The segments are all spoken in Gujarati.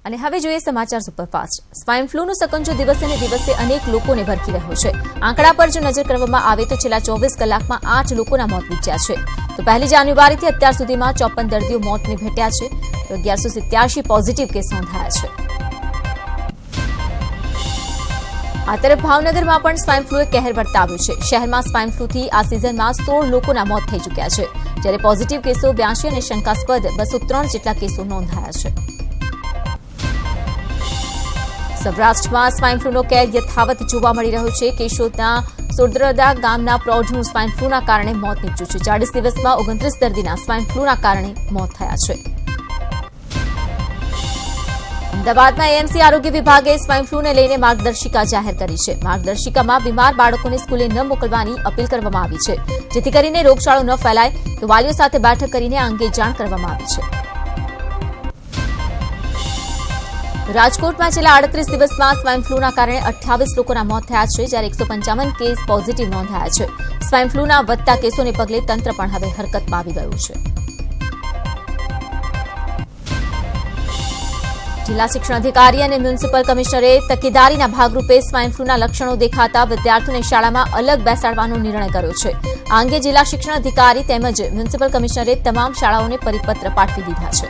અને હવે જોઈએ સમાચાર સુપરફાસ્ટ। સ્વાઇન ફ્લૂનો સકંજો દિવસે ને દિવસે અનેક લોકોને ભરખી રહ્યો છે। આંકડા પર જો નજર કરવામાં આવે તો છેલ્લા 24 કલાકમાં 8 લોકોના મોત નીપજ્યા છે। તો 1 જાન્યુઆરીથી અત્યાર સુધીમાં 54 દર્દીઓ મોતને ભેટ્યા છે તો 1187 પોઝિટિવ કેસ નોંધાયા છે। આ તરફ ભાવનગરમાં પણ સ્વાઇન ફ્લૂએ કહેર વર્તાવ્યો છે। શહેરમાં સ્વાઇન ફ્લૂથી આ સિઝનમાં 16 લોકોના મોત થઈ ચૂક્યા છે, જ્યારે પોઝિટિવ કેસો 82 અને શંકાસ્પદ 203 જેટલા કેસો નોંધાયા છે। સૌરાષ્ટ્રમાં સ્વાઇન ફ્લૂનો કેર યથાવત જોવા મળી રહ્યો છે। કેશોદના સોડદરા ગામના પ્રૌઢનું સ્વાઇન ફ્લૂના કારણે મોત નીપજ્યું છે। 40 દિવસમાં 29 દર્દીના સ્વાઇન ફ્લૂના કારણે મોત થયા છે। અમદાવાદના એએમસી આરોગ્ય વિભાગે સ્વાઇન ફ્લૂને લઈને માર્ગદર્શિકા જાહેર કરી છે। માર્ગદર્શિકામાં બીમાર બાળકોને સ્કૂલે ન મોકલવાની અપીલ કરવામાં આવી છે, જેથી કરીને રોગચાળો ન ફેલાય તો વાલીઓ સાથે બેઠક કરીને આ અંગે જાણ કરવામાં આવી છે। રાજકોટમાં છેલ્લા 38 દિવસમાં સ્વાઇન ફ્લૂના કારણે 28 લોકોના મોત થયા છે, જ્યારે 155 કેસ પોઝિટિવ નોંધાયા છે। સ્વાઇન ફ્લૂના વધતા કેસોને પગલે તંત્ર પણ હવે હરકતમાં આવી ગયું છે। જિલ્લા શિક્ષણ અધિકારી અને મ્યુનિસિપલ કમિશનરે તકેદારીના ભાગરૂપે સ્વાઇન ફ્લૂના લક્ષણો દેખાતા વિદ્યાર્થીઓને શાળામાં અલગ બેસાડવાનો નિર્ણય કર્યો છે। આ અંગે જિલ્લા શિક્ષણ અધિકારી તેમજ મ્યુનિસિપલ કમિશનરે તમામ શાળાઓને પરિપત્ર પાઠવી દીધા છે।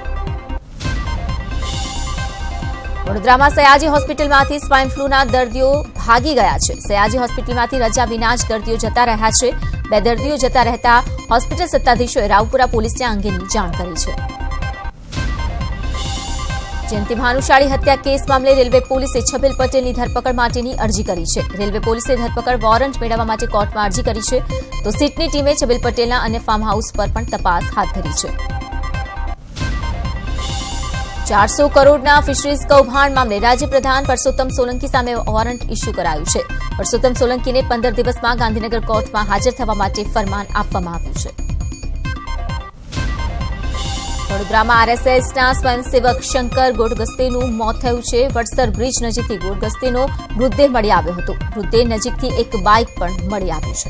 વડોદરામાં સયાજી હોસ્પિટલમાંથી સ્વાઇન ફ્લૂના દર્દીઓ ભાગી ગયા છે। સયાજી હોસ્પિટલમાંથી રજા વિના જ દર્દીઓ જતા રહ્યા છે। 2 દર્દીઓ જતા રહેતા હોસ્પિટલ સત્તાધીશોએ રાવપુરા પોલીસને આ અંગેની જાણ કરી છે। જયંતિ ભાનુશાળી હત્યા કેસ મામલે રેલવે પોલીસે છબીલ પટેલની ધરપકડ માટેની અરજી કરી છે। રેલવે પોલીસે ધરપકડ વોરંટ મેળવવા માટે કોર્ટમાં અરજી કરી છે, તો સીટની ટીમે છબીલ પટેલના અન્ય ફાર્મ હાઉસ પર પણ તપાસ હાથ ધરી છે। 400 કરોડના ફિશરીઝ કૌભાંડ મામલે રાજ્યપ્રધાન પરસોત્તમ સોલંકી સામે વોરંટ ઇસ્યુ કરાયું છે। પરસોત્તમ સોલંકીને 15 દિવસમાં ગાંધીનગર કોર્ટમાં હાજર થવા માટે ફરમાન આપવામાં આવ્યું છે। વડોદરામાં આરએસએસના સ્વયંસેવક શંકર ગોડગસ્તેનું મોત થયું છે। વડસર બ્રિજ નજીકથી ગોડગસ્તેનો મૃતદેહ મળી આવ્યો હતો। મૃતદેહ નજીકથી એક બાઇક પણ મળી આવ્યું છે।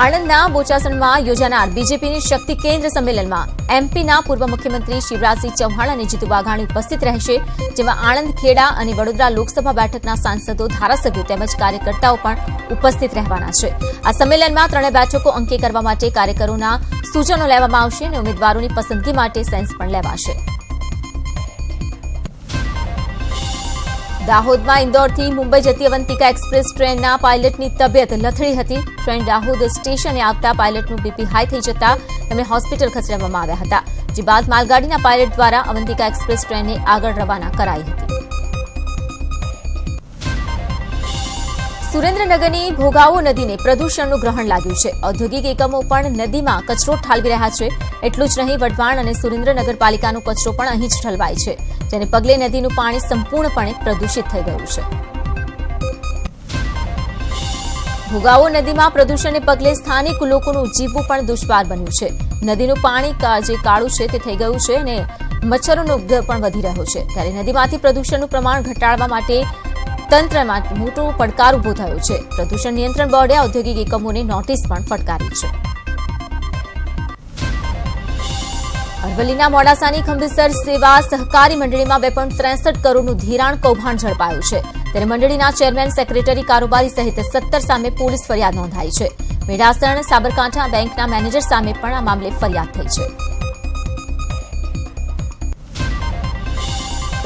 આણંદના બોચાસણમાં યોજાનાર બીજેપીની શક્તિ કેન્દ્ર સંમેલનમાં એમપીના પૂર્વ મુખ્યમંત્રી શિવરાજસિંહ ચૌહાણ અને જીતુ વાઘાણી ઉપસ્થિત રહેશે, જેમાં આણંદ, ખેડા અને વડોદરા લોકસભા બેઠકના સાંસદો, ધારાસભ્યો તેમજ કાર્યકર્તાઓ પણ ઉપસ્થિત રહેવાના છે। આ સંમેલનમાં 3 બેઠકો અંકે કરવા માટે કાર્યકરોના સૂચનો લેવામાં આવશે અને ઉમેદવારોની પસંદગી માટે સેન્સ પણ લેવાશે। દાહોદમાં ઇન્દોરથી મુંબઈ જતી અવંતિકા એક્સપ્રેસ ટ્રેનના પાયલટની તબિયત લથડી હતી। ટ્રેન દાહોદ સ્ટેશને આવતા પાયલટનું બીપી હાઈ થઈ જતા તેમને હોસ્પિટલ ખસેડવામાં આવ્યા હતા, જે બાદ માલગાડીના પાયલટ દ્વારા અવંતિકા એક્સપ્રેસ ટ્રેનને આગળ રવાના કરાઈ હતી। સુરેન્દ્રનગરની ભોગાવો નદીને પ્રદૂષણનું ગ્રહણ લાગ્યું છે। ઔદ્યોગિક એકમો પણ નદીમાં કચરો ઠાલવી રહ્યા છે। એટલું જ નહીં, વઢવાણ અને સુરેન્દ્રનગર પાલિકાનો કચરો પણ અહીં જ ઠલવાય છે, જેને પગલે નદીનું પાણી સંપૂર્ણપણે પ્રદૂષિત થઈ ગયું છે। ભોગાવો નદીમાં પ્રદૂષણને પગલે સ્થાનિક લોકોનું જીવવું પણ દુશ્વાર બન્યું છે। નદીનું પાણી જે કાળું છે તે થઈ ગયું છે અને મચ્છરોનો ઉપદ્રવ પણ વધી રહ્યો છે, ત્યારે નદીમાંથી પ્રદૂષણનું પ્રમાણ ઘટાડવા માટે તંત્રમાં મોટો પડકાર ઉભો થયો છે। પ્રદૂષણ નિયંત્રણ બોર્ડે ઔદ્યોગિક એકમોને નોટિસ પણ ફટકારી છે। અરવલ્લીના મોડાસાની ખંભેસર સેવા સહકારી મંડળીમાં 2.63 કરોડનું ધિરાણ કૌભાંડ ઝડપાયું છે, ત્યારે મંડળીના ચેરમેન, સેક્રેટરી, કારોબારી સહિત 17 સામે પોલીસ ફરિયાદ નોંધાઈ છે। મેડાસણ સાબરકાંઠા બેંકના મેનેજર સામે પણ આ મામલે ફરિયાદ થઈ છે।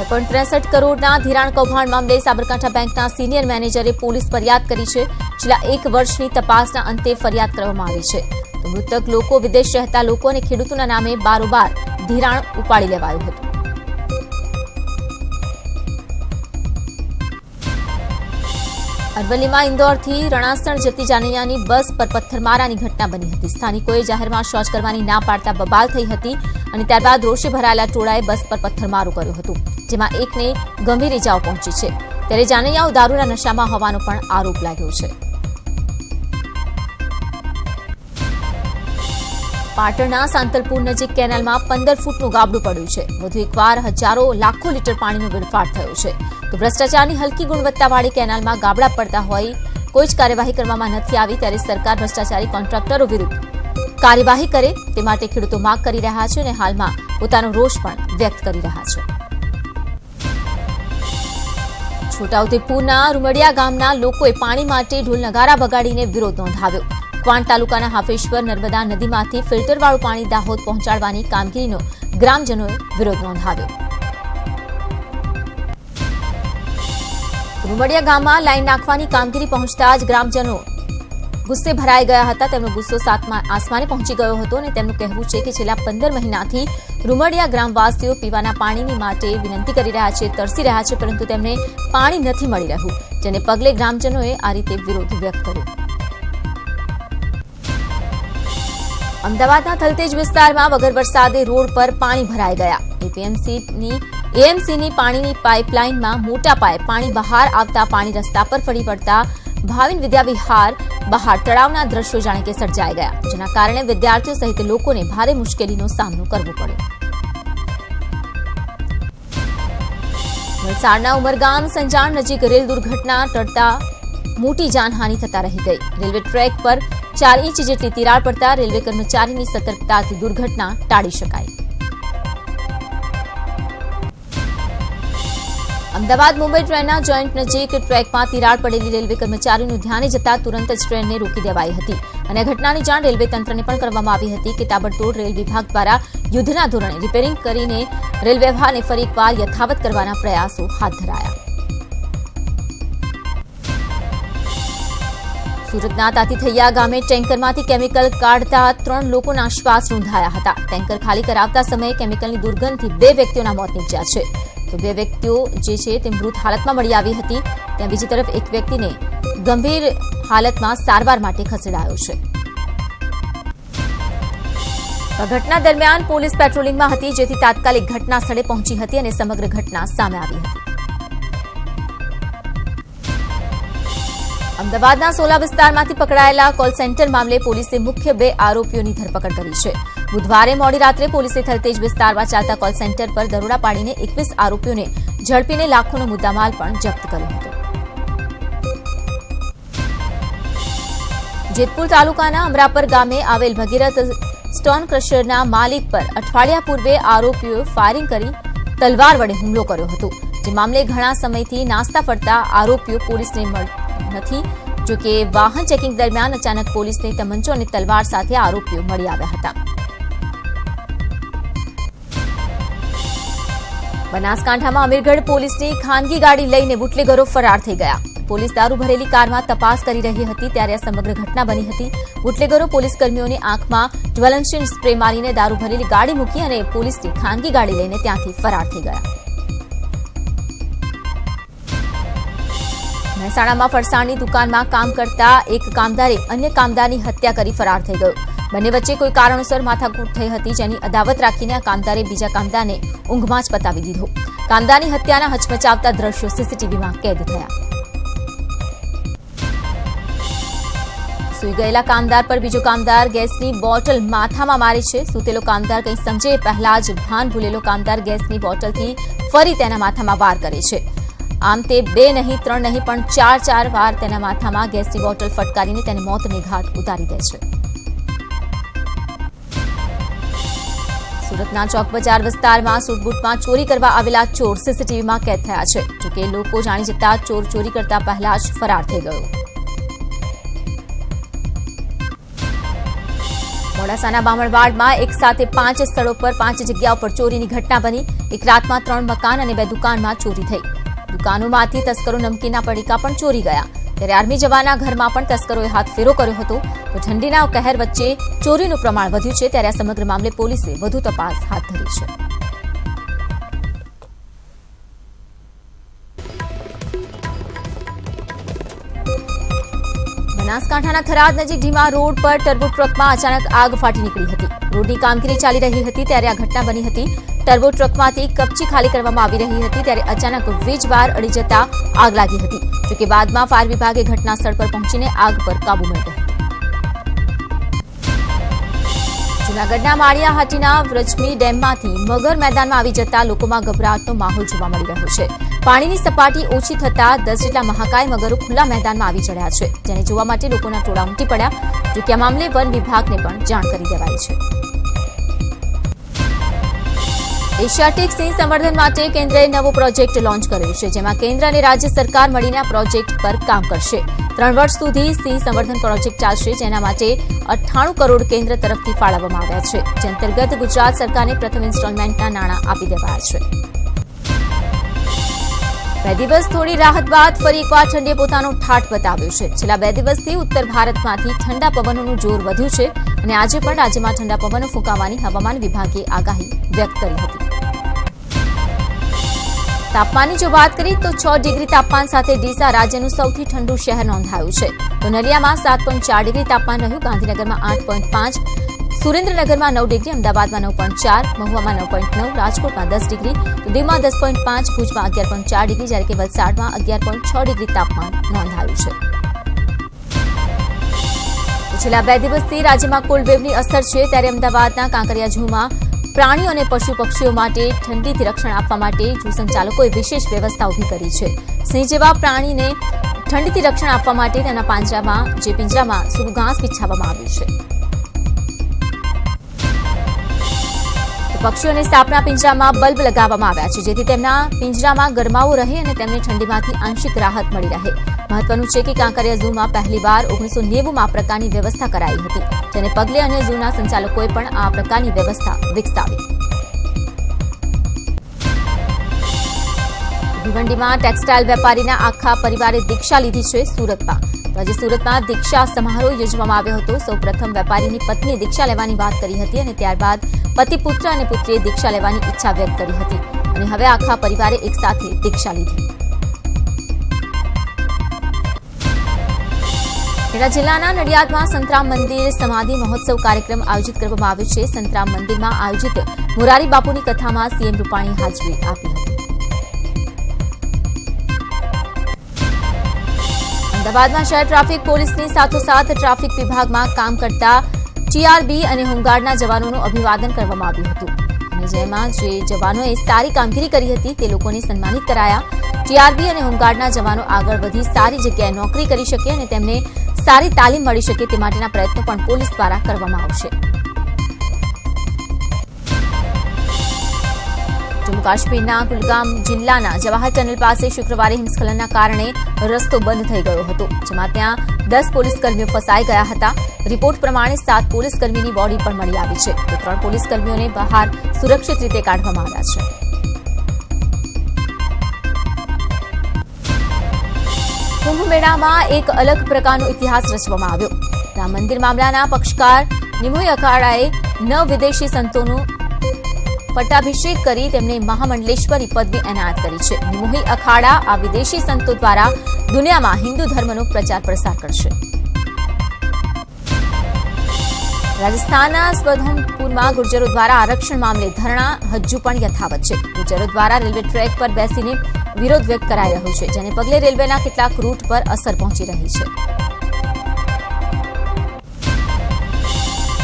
2.63 કરોડના ધિરાણ કૌભાંડ મામલે સાબરકાંઠા બેંકના સિનિયર મેનેજરે પોલીસ ફરિયાદ કરી છે। છેલ્લા 1 વર્ષની તપાસના અંતે ફરિયાદ કરવામાં આવી છે। તો મૃતક લોકો વિદેશ રહેતા લોકો અને ખેડૂતોના નામે બારોબાર ધિરાણ ઉપાડી લેવાયું હતું। અરવલ્લીમાં ઇન્દોરથી રણાસણ જતી જાનૈયાની બસ પર પથ્થરમારાની ઘટના બની હતી। સ્થાનિકોએ જાહેરમાં શૌચ કરવાની ના પાડતા બબાલ થઈ હતી અને ત્યારબાદ રોષે ભરાયેલા ટોળાએ બસ પર પથ્થરમારો કર્યો હતો, જેમાં એકને ગંભીર ઇજાઓ પહોંચી છે, ત્યારે જાનૈયાઓ દારૂના નશામાં હોવાનો પણ આરોપ લાગ્યો છે। પાટણના સાંતલપુર નજીક કેનાલમાં 15 ફૂટનું ગાબડું પડ્યું છે। વધુ એકવાર હજારો લાખો લીટર પાણીનો વેડફાટ થયો છે। તો ભ્રષ્ટાચારની હલકી ગુણવત્તાવાળી કેનાલમાં ગાબડા પડતા હોય કોઈ જ કાર્યવાહી કરવામાં નથી આવી, ત્યારે સરકાર ભ્રષ્ટાચારી કોન્ટ્રાક્ટરો વિરુદ્ધ કાર્યવાહી કરે તે માટે ખેડૂતો માંગ કરી રહ્યા છે અને હાલમાં પોતાનો રોષ પણ વ્યક્ત કરી રહ્યા છે. છોટાઉદેપુરના રૂમડિયા ગામના લોકોએ પાણી માટે ઢોલ નગારા વગાડીને વિરોધ નોંધાવ્યો. ક્વાંટ તાલુકાના હાફેશ્વર નર્મદા નદીમાંથી ફિલ્ટરવાળું પાણી દાહોદ પહોંચાડવાની કામગીરીનો ગ્રામજનોએ વિરોધ નોંધાવ્યો. રૂમડિયા ગામમાં લાઈન નાખવાની કામગીરી પહોંચતા જ ગ્રામજનો ગુસ્સે ભરાઈ ગયા હતા. તેમનો ગુસ્સો આસમાને પહોંચી ગયો હતો અને તેમનું કહેવું છે કે છેલ્લા 15 મહિનાથી રૂમડિયા ગ્રામવાસીઓ પીવાના પાણીની માટે વિનંતી કરી રહ્યા છે, તરસી રહ્યા છે, પરંતુ તેમને પાણી નથી મળી રહ્યું, જેને પગલે ગ્રામજનોએ આ રીતે વિરોધ વ્યક્ત કર્યો. અમદાવાદના થલતેજ વિસ્તારમાં વગર વરસાદે રોડ પર પાણી ભરાઈ ગયા. એએમસીની પાણીની પાઇપલાઇનમાં મોટા પાયે પાણી બહાર આવતા પાણી રસ્તા પર ફરી પડતા ભાવિન વિદ્યાવિહાર બહાર તળાવના દ્રશ્યો જાણે કે સર્જાઈ ગયા, જેના કારણે વિદ્યાર્થીઓ સહિત લોકોને ભારે મુશ્કેલીનો સામનો કરવો પડ્યો. વલસાડના ઉમરગામ સંજાણ નજીક રેલ દુર્ઘટના ટળતા મોટી જાનહાનિ થતા રહી ગઈ. રેલવે ટ્રેક પર 4 ઇંચ જેટલી તિરાડ પડતા રેલવે કર્મચારીની સતર્કતાથી દુર્ઘટના ટાળી શકાઈ. અમદાવાદ મુંબઈ ટ્રેનના જોઈન્ટ નજીક ટ્રેકમાં તિરાડ પડેલી રેલવે કર્મચારીનું ધ્યાને જતા તુરંત જ ટ્રેનને રોકી દેવાઈ હતી અને ઘટનાની જાણ રેલવે તંત્રને પણ કરવામાં આવી હતી કે તાબડતોડ રેલ વિભાગ દ્વારા યુદ્ધના ધોરણે રિપેરિંગ કરીને રેલ વ્યવહારને ફરી એકવાર યથાવત કરવાના પ્રયાસો હાથ ધરાયા. સુરતના તાતીથૈયા ગામે ટેન્કરમાંથી કેમિકલ કાઢતા 3 લોકોના શ્વાસ રૂંધાયા હતા. ટેન્કર ખાલી કરાવતા સમયે કેમિકલની દુર્ગંધથી 2 વ્યક્તિઓના મોત નીપજ્યા છે. તો 2 વ્યક્તિઓ જે છે તે મૃત હાલતમાં મળી આવી હતી. ત્યાં બીજી તરફ એક વ્યક્તિને ગંભીર હાલતમાં સારવાર માટે ખસેડાયો છે. ઘટના દરમિયાન પોલીસ પેટ્રોલિંગમાં હતી, જેથી તાત્કાલિક ઘટના સ્થળે પહોંચી હતી અને સમગ્ર ઘટના સામે આવી હતી. અમદાવાદના સોલા વિસ્તારમાંથી પકડાયેલા કોલ સેન્ટર મામલે પોલીસે મુખ્ય 2 આરોપીઓની ધરપકડ કરી છે. બુધવારે મોડી રાત્રે પોલીસે થલતેજ વિસ્તારમાં ચાલતા કોલ સેન્ટર પર દરોડા પાડીને 21 આરોપીઓને ઝડપીને લાખોનો મુદ્દામાલ પણ જપ્ત કર્યો હતો. જેતપુર તાલુકાના અમરાપર ગામે આવેલ ભગીરથ સ્ટોન ક્રશરના માલિક પર અઠવાડિયા પૂર્વે આરોપીઓએ ફાયરિંગ કરી તલવાર વડે હુમલો કર્યો હતો. જે મામલે ઘણા સમયથી નાસ્તા ફરતા આરોપીઓ પોલીસને નથી. જોકે વાહન ચેકિંગ દરમિયાન અચાનક પોલીસને તમંચો અને તલવાર સાથે આરોપીઓ મળી આવ્યા હતા. બનાસકાંઠામાં અમીરગઢ પોલીસની ખાનગી ગાડી લઈને બુટલેગરો ફરાર થઈ ગયા. પોલીસ દારૂ ભરેલી કારમાં તપાસ કરી રહી હતી ત્યારે આ સમગ્ર ઘટના બની હતી. બુટલેગરો પોલીસ કર્મીઓની આંખમાં જ્વલનશીલ સ્પ્રે મારીને દારૂ ભરેલી ગાડી મૂકી અને પોલીસની ખાનગી ગાડી લઈને ત્યાંથી ફરાર થઈ ગયા. મહેસાણામાં ફરસાણની દુકાનમાં કામ કરતા એક કામદારે અન્ય કામદારની હત્યા કરી ફરાર થઈ ગયો. બંને વચ્ચે કોઈ કારણોસર માથાકૂટ થઈ હતી, જેની અદાવત રાખીને આ કામદારે બીજા કામદારને ઊંઘમાં જ પતાવી દીધો. કામદારની હત્યાના હચમચાવતા દ્રશ્યો સીસીટીવીમાં કેદ થયા. સૂઈ ગયેલા કામદાર પર બીજો કામદાર ગેસની બોટલ માથામાં મારે છે. સૂતેલો કામદાર કંઈ સમજે પહેલા જ ભાન ભૂલેલો કામદાર ગેસની બોટલથી ફરી તેના માથામાં વાર કરે છે. આમ તે 2 નહીં 3 નહીં પણ 4 વાર તેના માથામાં ગેસની બોટલ ફટકારીને તેને મોતની ઘાટ ઉતારી દે છે. સુરતના ચોક બજાર વિસ્તારમાં સૂટબૂટમાં ચોરી કરવા આવેલા ચોર સીસીટીવીમાં કેદ થયા છે. જોકે લોકો જાણી જતા ચોર ચોરી કરતા પહેલા જ ફરાર થઈ ગયો. મોડાસાના બામણવાડમાં એક સાથે 5 સ્થળો પર 5 જગ્યાઓ પર ચોરીની ઘટના બની. એક રાતમાં 3 મકાન અને 2 દુકાનમાં ચોરી થઈ. દુકાનોમાંથી તસ્કરો નમકીનના પડીકા પણ ચોરી ગયા. ત્યારે આર્મી જવાનના ઘરમાં પણ તસ્કરોએ હાથફેરો કર્યો હતો. તો ઠંડીના કહેર વચ્ચે ચોરીનું પ્રમાણ વધ્યું છે, ત્યારે આ સમગ્ર મામલે પોલીસે વધુ તપાસ હાથ ધરી છે. બનાસકાંઠાના થરાદ નજીક ઢીમા રોડ પર ટર્બો ટ્રકમાં અચાનક આગ ફાટી નીકળી હતી. રોડની કામગીરી ચાલી રહી હતી ત્યારે આ ઘટના બની હતી. ટર્બો ટ્રકમાંથી કપચી ખાલી કરવામાં આવી રહી હતી ત્યારે અચાનક વીજવાર અડી જતા આગ લાગી હતી. જોકે બાદમાં ફાયર વિભાગે ઘટના સ્થળ પર પહોંચીને આગ પર કાબુ મેળવ્યો હતો. જૂનાગઢના માળિયાહાટીના વ્રજમી ડેમમાંથી મગર મેદાનમાં આવી જતા લોકોમાં ગભરાટનો માહોલ જોવા મળી રહ્યો છે. પાણીની સપાટી ઓછી થતા 10 જેટલા મહાકાય મગરો ખુલ્લા મેદાનમાં આવી ચડ્યા છે, જેને જોવા માટે લોકોના ટોળા ઉમટી પડ્યા. જોકે આ મામલે વન વિભાગને પણ જાણ કરી દેવાઈ છે. એશિયાટિક સિંહ સંવર્ધન માટે કેન્દ્રએ નવો પ્રોજેક્ટ લોન્ચ કર્યો છે, જેમાં કેન્દ્ર અને રાજ્ય સરકાર મળીને આ પ્રોજેક્ટ પર કામ કરશે. 3 વર્ષ સુધી સિંહ સંવર્ધન પ્રોજેક્ટ ચાલશે, જેના માટે 98 કરોડ કેન્દ્ર તરફથી ફાળવવામાં આવ્યા છે, જે અંતર્ગત ગુજરાત સરકારને પ્રથમ ઇન્સ્ટોલમેન્ટના નાણાં આપી દેવાયા છે. 2 દિવસ થોડી રાહત બાદ ફરી એકવાર ઠંડીએ પોતાનો ઠાઠ બતાવ્યો છે. છેલ્લા 2 દિવસથી ઉત્તર ભારતમાંથી ઠંડા પવનોનું જોર વધ્યું છે અને આજે પણ રાજ્યમાં ઠંડા પવનો ફૂંકાવાની હવામાન વિભાગે આગાહી વ્યક્ત કરી હતી. તાપમાનની જો વાત કરીએ તો 6 ડિગ્રી તાપમાન સાથે ડીસા રાજ્યનું સૌથી ઠંડુ શહેર નોંધાયું છે. તો નલિયામાં 7.4 ડિગ્રી તાપમાન રહ્યું, ગાંધીનગરમાં 8.5, સુરેન્દ્રનગરમાં 9 ડિગ્રી, અમદાવાદમાં 9.4, મહુવામાં 9.9, રાજકોટમાં 10 ડિગ્રી, દીવમાં 10.5, ભુજમાં 11.4 ડિગ્રી, જ્યારે કે વલસાડમાં 11.6 ડિગ્રી તાપમાન નોંધાયું છે. છેલ્લા 2 દિવસથી રાજ્યમાં કોલ્ડવેવની અસર છે, ત્યારે અમદાવાદના કાંકરિયા ઝૂમાં પ્રાણીઓ અને પશુ પક્ષીઓ માટે ઠંડીથી રક્ષણ આપવા માટે ઝૂ સંચાલકોએ વિશેષ વ્યવસ્થા ઉભી કરી છે. સિંહ જેવા પ્રાણીને ઠંડીથી રક્ષણ આપવા માટે તેના પિંજરામાં સૂકું ઘાસ બિછાવવામાં આવ્યું છે. પક્ષીઓને સાપના પિંજરામાં બલ્બ લગાવવામાં આવ્યા છે, જેથી તેમના પિંજરામાં ગરમાવો રહે અને તેમને ઠંડીમાંથી આંશિક રાહત મળી રહે. મહત્વનું છે કે કાંકરિયા ઝૂમાં પહેલીવાર 1990માં આ પ્રકારની વ્યવસ્થા કરાઈ હતી, જેને પગલે અને ઝૂના સંચાલકોએ પણ આ પ્રકારની વ્યવસ્થા વિકસાવી. ભિવંડીમાં ટેક્સટાઇલ વેપારીના આખા પરિવારે દીક્ષા લીધી છે. સુરતમાં આજે સુરતમાં દીક્ષા સમારોહ યોજવામાં આવ્યો હતો. સૌપ્રથમ વેપારીની પત્નીએ દીક્ષા લેવાની વાત કરી હતી અને ત્યારબાદ પતિ, પુત્ર અને પુત્રીએ દીક્ષા લેવાની ઈચ્છા વ્યક્ત કરી હતી અને હવે આખા પરિવારે એકસાથે દીક્ષા લીધી. ખેડા જિલ્લાના નડિયાદમાં સંતરામ મંદિર સમાધિ મહોત્સવ કાર્યક્રમ આયોજિત કરવામાં આવ્યો છે. સંતરામ મંદિરમાં આયોજિત મોરારી બાપુની કથામાં સીએમ રૂપાણી હાજરી આપી હતી. અમદાવાદમાં શહેર ટ્રાફિક પોલીસની સાથોસાથ ટ્રાફિક વિભાગમાં કામ કરતા ટીઆરબી અને હોમગાર્ડના જવાનોનું અભિવાદન કરવામાં આવ્યું હતું અને જેમાં જે જવાનોએ સારી કામગીરી કરી હતી તે લોકોને સન્માનિત કરાયા. ટીઆરબી અને હોમગાર્ડના જવાનો આગળ વધી સારી જગ્યાએ નોકરી કરી શકે અને તેમને સારી તાલીમ મળી શકે તે માટેના પ્રયત્નો પણ પોલીસ દ્વારા કરવામાં આવશે. જમ્મુ કાશ્મીરના કુલગામ જિલ્લાના જવાહર ટનલ પાસે શુક્રવારે હિમસ્ખલનના કારણે રસ્તો બંધ થઈ ગયો હતો, જેમાં ત્યાં 10 પોલીસકર્મીઓ ફસાઈ ગયા હતા. રિપોર્ટ પ્રમાણે 7 પોલીસકર્મીની બોડી પણ મળી આવી છે, તો 3 પોલીસકર્મીઓને બહાર સુરક્ષિત રીતે કાઢવામાં આવ્યા છે. કુંભ મેળામાં એક અલગ પ્રકારનો ઇતિહાસ રચવામાં આવ્યો. રામ મંદિર મામલાના પક્ષકાર નિમોઈ અખાડાએ 9 વિદેશી સંતોનું પટ્ટાભિષેક કરી તેમને મહામંડલેશ્વરી પદવી એનાયત કરી છે. નિમોહી અખાડા આ વિદેશી સંતો દ્વારા દુનિયામાં હિન્દુ ધર્મનો પ્રચાર પ્રસાર કરશે. રાજસ્થાનના સ્વધમપુરમાં ગુર્જરો દ્વારા આરક્ષણ મામલે ધરણા હજુ પણ યથાવત છે. ગુર્જરો દ્વારા રેલવે ટ્રેક પર બેસીને વિરોધ વ્યક્ત કરાઈ રહ્યો છે, જેને પગલે રેલવેના કેટલાક રૂટ પર અસર પહોંચી રહી છે.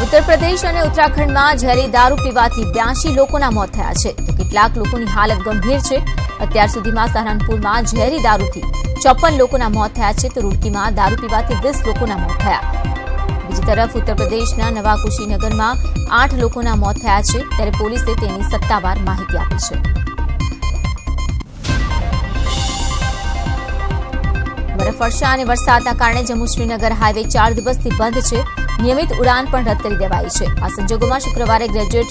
ઉત્તર પ્રદેશ અને ઉત્તરાખંડમાં ઝેરી દારૂ પીવાથી 82 લોકોના મોત થયા છે, તો કેટલાક લોકોની હાલત ગંભીર છે. અત્યાર સુધીમાં સહારનપુરમાં ઝેરી દારૂથી 54 લોકોના મોત થયા છે, તો રૂડકીમાં દારૂ પીવાથી 20 લોકોના મોત થયા. બીજી તરફ ઉત્તર પ્રદેશના નવા કુશીનગરમાં 8 લોકોના મોત થયા છે, ત્યારે પોલીસે તેની સત્તાવાર માહિતી આપી છે. બરફવર્ષા અને વરસાદના કારણે જમ્મુ શ્રીનગર હાઈવે 4 દિવસથી બંધ છે. નિયમિત ઉડાન પણ રદ કરી દેવાઈ છે. આ સંજોગોમાં શુક્રવારે ગ્રેજ્યુએટ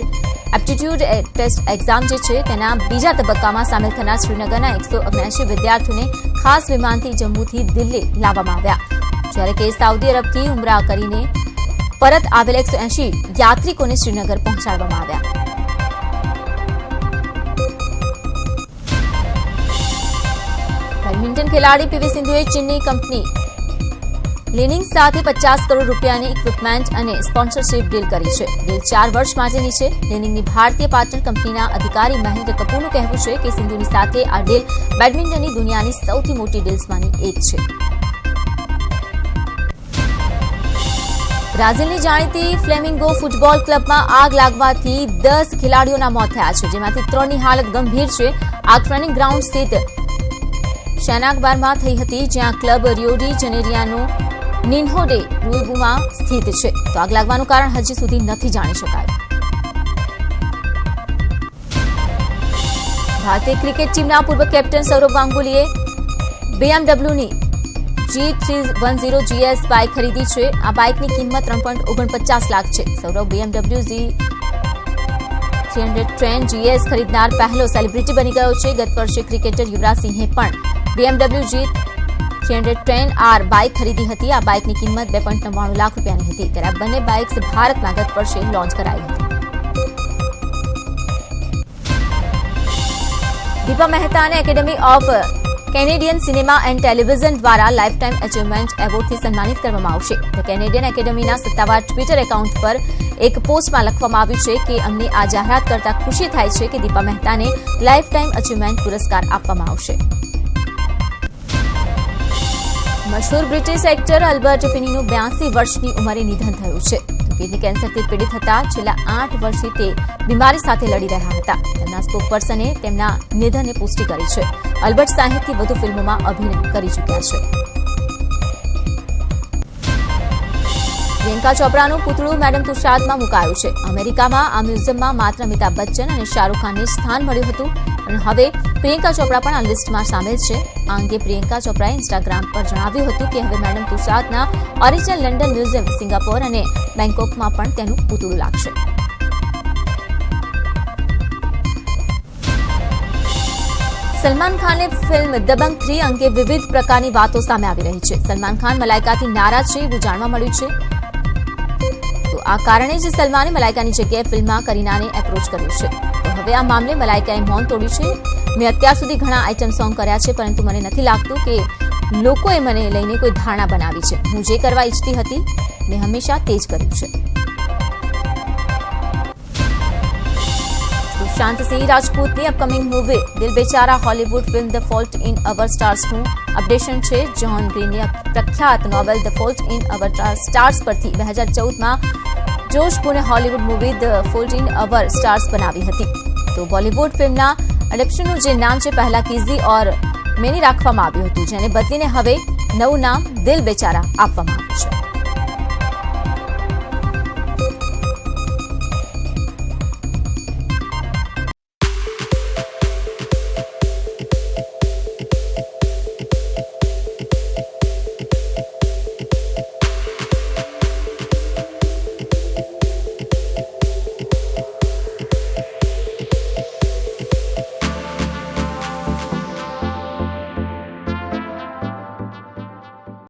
એપ્ટિટ્યૂડ ટેસ્ટ એક્ઝામ જે છે તેના બીજા તબક્કામાં સામેલ થનાર શ્રીનગરના 179 વિદ્યાર્થીઓને ખાસ વિમાનથી જમ્મુથી દિલ્હી લાવવામાં આવ્યા, જ્યારે કે સાઉદી અરબથી ઉમરા કરીને પરત આવેલ 180 યાત્રિકોને શ્રીનગર પહોંચાડવામાં આવ્યા. બેડમિન્ટન ખેલાડી પીવી સિંધુએ ચીનની કંપની લીનિંગ સાથે 50 કરોડ રૂપિયાની ઇક્વિપમેન્ટ અને સ્પોન્સરશિપ ડીલ કરી છે. ડીલ 4 વર્ષ માટેની છે. લીનિંગની ભારતીય પાટણ કંપનીના અધિકારી મહેન્દ્ર કપૂરનું કહેવું છે કે સિંધુની સાથે આ ડીલ બેડમિન્ટનની દુનિયાની સૌથી મોટી ડીલ્સમાંની એક છે. બ્રાઝિલની જાણીતી ફ્લેમિંગો ફૂટબોલ ક્લબમાં આગ લાગવાથી 10 ખેલાડીઓના મોત થયા છે, જેમાંથી 3ની હાલત ગંભીર છે. આગ ટ્રેનિંગ ગ્રાઉન્ડ સ્થિત શેનાગ બારમાં થઈ હતી, જ્યાં ક્લબ રિયો ડી જનેરિયોનું નિન્હો ડે રૂઇબુમાં સ્થિત છે. તો આગ લાગવાનું કારણ હજી સુધી નથી જાણી શકાયું. ભારતીય ક્રિકેટ ટીમના પૂર્વ કેપ્ટન સૌરવ ગાંગુલીએ BMWની G310 GS બાઇક ખરીદી છે. આ બાઇકની કિંમત 3.49 લાખ છે. સૌરવ BMW G310 GS ખરીદનાર પહેલો સેલિબ્રિટી બની ગયો છે. ગત વર્ષે ક્રિકેટર યુવરાજ સિંહે પણ BMW G310R બાઇક ખરીદી હતી. આ બાઇકની કિંમત 2.99 લાખ રૂપિયાની હતી. ત્યારે આ બંને બાઇક્સ ભારતમાં ગત વર્ષે લોન્ચ કરાઈ હતી. દીપા મહેતાને academy of Canadian cinema and television દ્વારા લાઇફ ટાઈમ અચીવમેન્ટ એવોર્ડથી સન્માનિત કરવામાં આવશે. ધ કેનેડિયન એકેડમીના સત્તાવાર ટ્વિટર એકાઉન્ટ પર એક પોસ્ટમાં લખવામાં આવ્યું છે કે અમને આ જાહેરાત કરતા ખુશી થાય છે કે દીપા મહેતાને લાઇફ ટાઈમ અચીવમેન્ટ પુરસ્કાર આપવામાં આવશે. મશહૂર બ્રિટિશ એક્ટર આલ્બર્ટ ફિનીનું 82 વર્ષની ઉંમરે નિધન થયું છે. કિડની કેન્સરથી પીડિત હતા. છેલ્લા 8 વર્ષથી તે બીમારી સાથે લડી રહ્યા હતા. તેમના સ્પોકપર્સને તેમના નિધનની પુષ્ટિ કરી છે. આલ્બર્ટ 60થી વધુ ફિલ્મોમાં અભિનય કરી ચૂક્યા છે. પ્રિયંકા ચોપરાનું પુતળું મેડમ તુષાદમાં મુકાયું છે. અમેરિકામાં આ મ્યુઝિયમમાં માત્ર અમિતાભ બચ્ચન અને શાહરૂખ ખાનને સ્થાન મળ્યું હતું અને હવે પ્રિયંકા ચોપરા પણ આ લિસ્ટમાં સામેલ છે. આ અંગે પ્રિયંકા ચોપરાએ ઇન્સ્ટાગ્રામ પર જણાવ્યું હતું કે હવે મેડમ તુષાદના ઓરિજિનલ લંડન મ્યુઝિયમ, સિંગાપોર અને બેંકોકમાં પણ તેનું પુતળું લાગશે. સલમાન ખાનની ફિલ્મ દબંગ 3 અંગે વિવિધ પ્રકારની વાતો સામે આવી રહી છે. સલમાન ખાન મલાઇકાથી નારાજ છે એવું જાણવા મળ્યું છે. તો આ કારણે જ સલમાને મલાઇકાની જગ્યાએ ફિલ્મમાં કરીનાને એપ્રોચ કર્યું છે. તો હવે આ મામલે મલાઇકાએ મૌન તોડ્યું છે. મેં અત્યાર સુધી ઘણા આઇટમ સોંગ કર્યા છે, પરંતુ મને નથી લાગતું કે લોકોએ મને લઈને કોઈ ધારણા બનાવી છે. હું જે કરવા ઈચ્છતી હતી મેં હંમેશા તે જ કર્યું છે. સુશાંત સિંહ રાજપૂતની upcoming movie Dil Bechara Hollywood film the fault in our સ્ટાર્સનું અપડેશન છે. જ્હોન ગ્રીનની પ્રખ્યાત novel the fault in our stars પરથી 2014માં જોશપૂર્ણ Hollywood movie the fault in our stars બનાવી હતી. તો બોલીવુડ ફિલ્મના એડેપ્શનનું જે નામ છે પહેલા કિઝી ઓર મેની રાખવામાં આવ્યું હતું, જેને બદલીને હવે નવું નામ દિલ બેચારા આપવામાં આવ્યું છે.